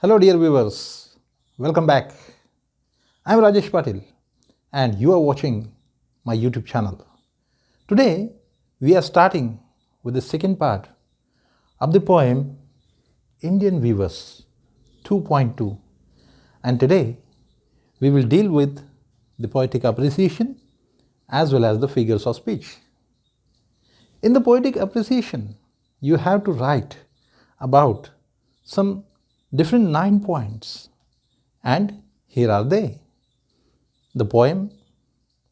Hello dear viewers, welcome back. I am Rajesh Patil and you are watching my YouTube channel. Today we are starting with the second part of the poem Indian Weavers 2.2, and today we will deal with the poetic appreciation as well as the figures of speech. In the poetic appreciation, you have to write about some different 9 points, and here are they: the poem,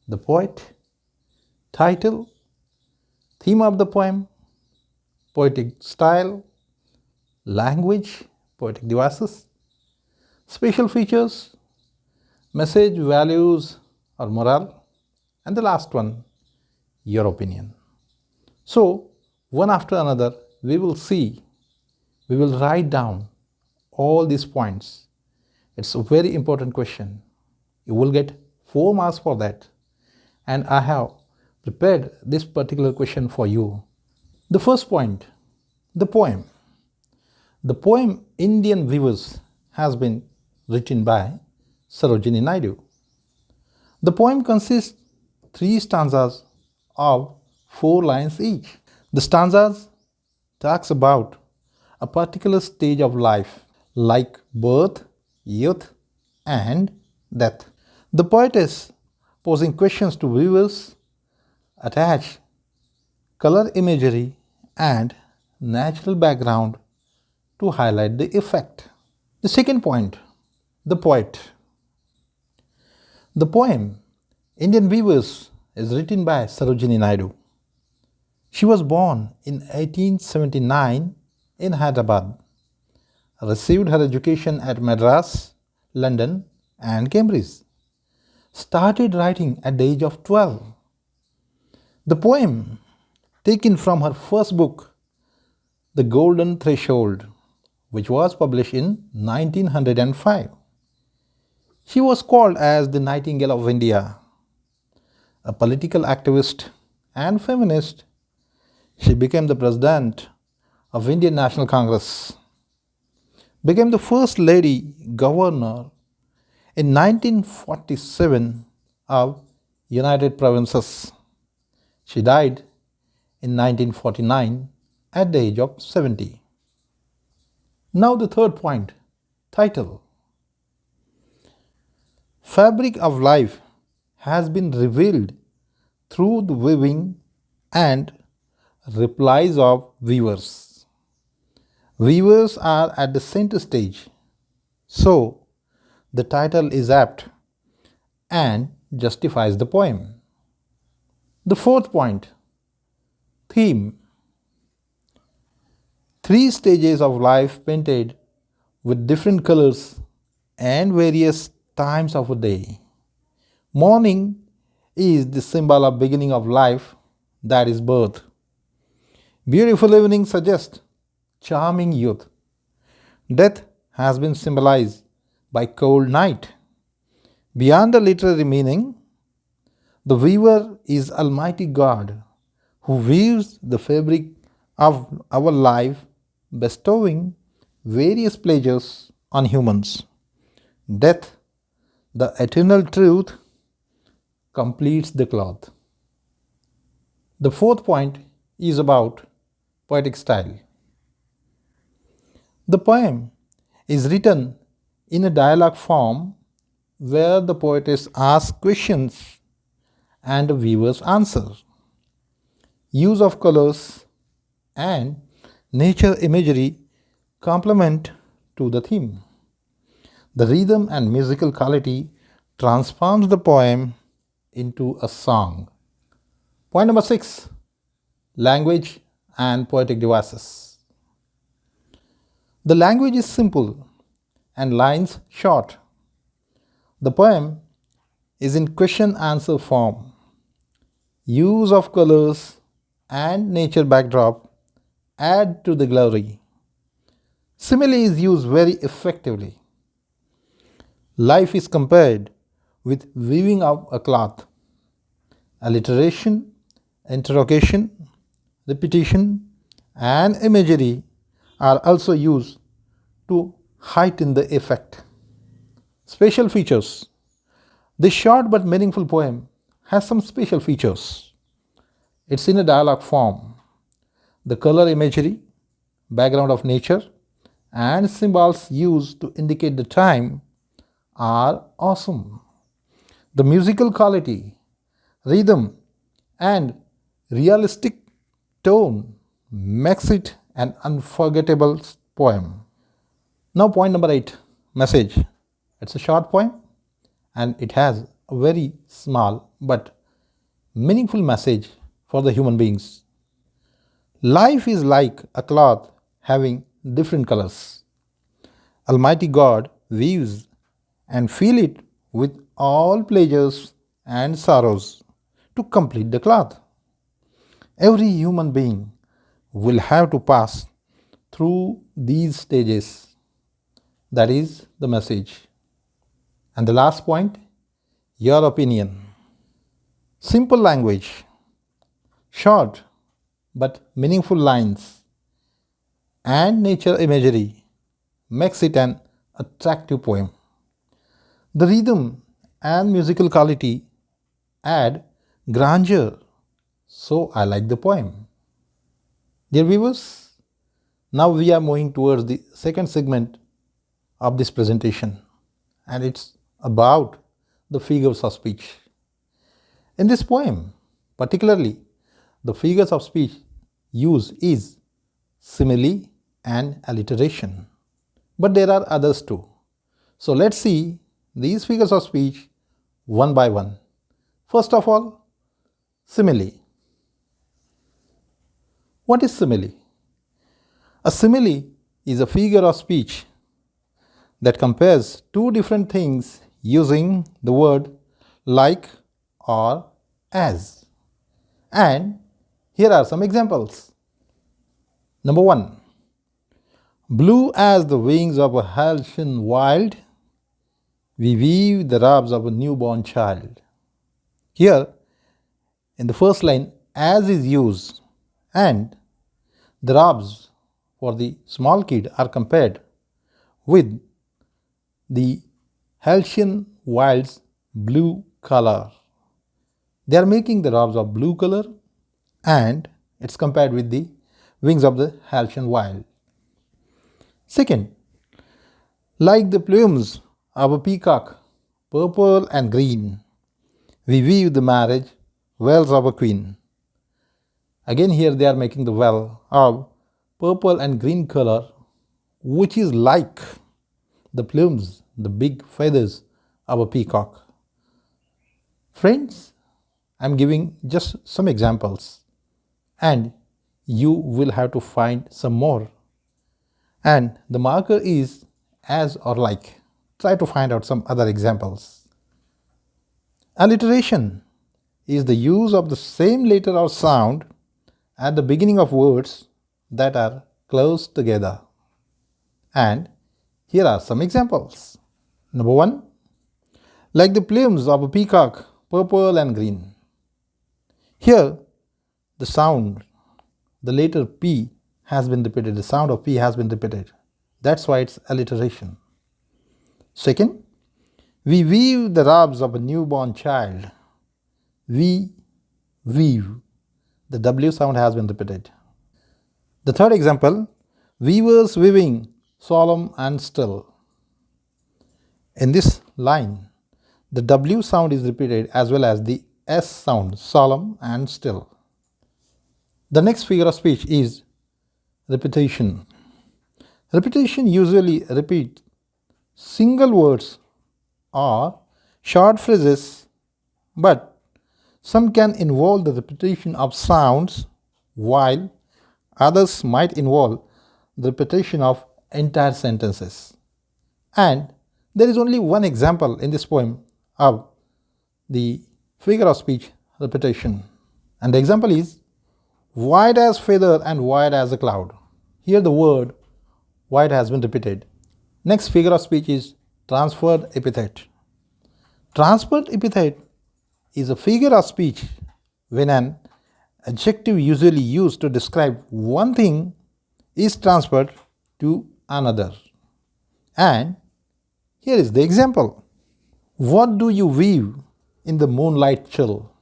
the poet, title, theme of the poem, poetic style, language, poetic devices, special features, message, values or morale, and the last one, your opinion. So one after another we will write down all these points. It's a very important question. You will get 4 marks for that, and I have prepared this particular question for you. The first point, the poem. The poem Indian Weavers has been written by Sarojini Naidu. The poem consists 3 stanzas of 4 lines each. The stanzas talks about a particular stage of life, like birth, youth, and death. The poetess, posing questions to weavers, attach color imagery and natural background to highlight the effect. The second point, the poet. The poem Indian Weavers is written by Sarojini Naidu. She was born in 1879 in Hyderabad, received her education at Madras, London and Cambridge. Started writing at the age of 12. The poem, taken from her first book, The Golden Threshold, which was published in 1905. She was called as the Nightingale of India. A political activist and feminist, she became the President of Indian National Congress, became the First Lady Governor in 1947 of United Provinces. She died in 1949 at the age of 70. Now the third point, title. Fabric of life has been revealed through the weaving and replies of weavers. Weavers are at the center stage, so the title is apt and justifies the poem. The fourth point, theme. 3 stages of life painted with different colors and various times of a day. Morning is the symbol of beginning of life, that is birth. Beautiful evening suggests charming youth. Death has been symbolized by cold night. Beyond the literary meaning, the weaver is Almighty God who weaves the fabric of our life, bestowing various pleasures on humans. Death, the eternal truth, completes the cloth. The fourth point is about poetic style. The poem is written in a dialogue form where the poetess asks questions and the weavers answer. Use of colors and nature imagery complement to the theme. The rhythm and musical quality transforms the poem into a song. Point number 6, language and poetic devices. The language is simple and lines short. The poem is in question-answer form. Use of colors and nature backdrop add to the glory. Simile is used very effectively. Life is compared with weaving of a cloth. Alliteration, interrogation, repetition, and imagery are also used to heighten the effect. Special features. This short but meaningful poem has some special features. It's in a dialogue form. The color imagery, background of nature, and symbols used to indicate the time are awesome. The musical quality, rhythm, and realistic tone makes it an unforgettable poem. Now, point number 8, message. It's a short poem and it has a very small but meaningful message for the human beings. Life is like a cloth having different colors. Almighty God weaves and fill it with all pleasures and sorrows to complete the cloth. Every human being will have to pass through these stages. That is the message. And the last point, your opinion. Simple language, short but meaningful lines, and nature imagery makes it an attractive poem. The rhythm and musical quality add grandeur, so I like the poem. Dear viewers, now we are moving towards the second segment of this presentation, and it's about the figures of speech. In this poem, particularly, the figures of speech used is simile and alliteration. But there are others too. So let's see these figures of speech one by one. First of all, simile. What is simile? A simile is a figure of speech that compares two different things using the word like or as. And here are some examples. Number 1. Blue as the wings of a halcyon wild, we weave the robes of a newborn child. Here, in the first line, as is used, and the robes for the small kid are compared with the halcyon wild's blue color. They are making the robes of blue color and it's compared with the wings of the halcyon wild. Second, like the plumes of a peacock, purple and green, we weave the marriage veils of a queen. Again here they are making the veil of purple and green color, which is like the plumes, the big feathers of a peacock. Friends, I am giving just some examples and you will have to find some more. And the marker is as or like. Try to find out some other examples. Alliteration is the use of the same letter or sound at the beginning of words that are close together. And here are some examples. Number 1, like the plumes of a peacock, purple and green. Here, the sound, the letter P has been repeated, the sound of P has been repeated. That's why it's alliteration. Second, we weave the robes of a newborn child. We weave. The W sound has been repeated. The third example, weavers weaving, solemn and still. In this line, the W sound is repeated as well as the S sound, solemn and still. The next figure of speech is repetition. Repetition usually repeats single words or short phrases, but some can involve the repetition of sounds, while others might involve the repetition of entire sentences. And there is only one example in this poem of the figure of speech repetition. And the example is white as feather and white as a cloud. Here the word white has been repeated. Next figure of speech is transferred epithet. Transferred epithet is a figure of speech when an adjective usually used to describe one thing is transferred to another. And here is the example. What do you weave in the moonlight chill?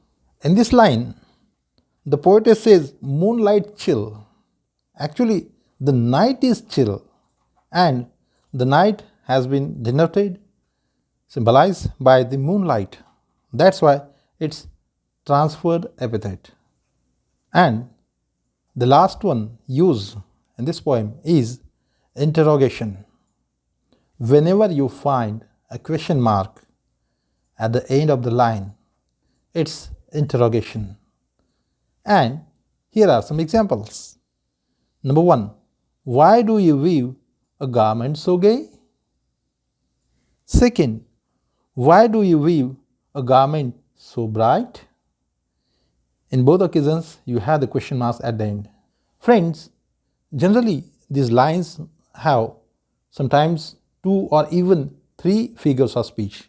In this line, the poetess says moonlight chill. Actually, the night is chill, and the night has been denoted, symbolized by the moonlight. That's why it's transferred epithet. And the last one used in this poem is interrogation. Whenever you find a question mark at the end of the line, it's interrogation. And here are some examples. Number 1. Why do you weave a garment so gay? Second, why do you weave a garment so bright? In both occasions, you have the question marks at the end. Friends, generally these lines have sometimes 2 or even 3 figures of speech.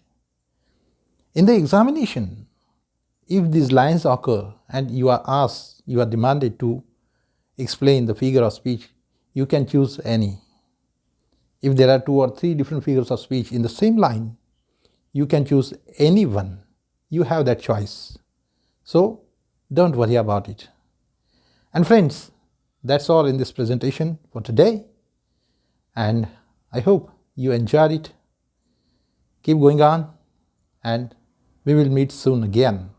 In the examination, if these lines occur and you are demanded to explain the figure of speech, you can choose any. If there are 2 or 3 different figures of speech in the same line, you can choose any one. You have that choice. So don't worry about it. And friends, that's all in this presentation for today. And I hope you enjoyed it. Keep going on, and we will meet soon again.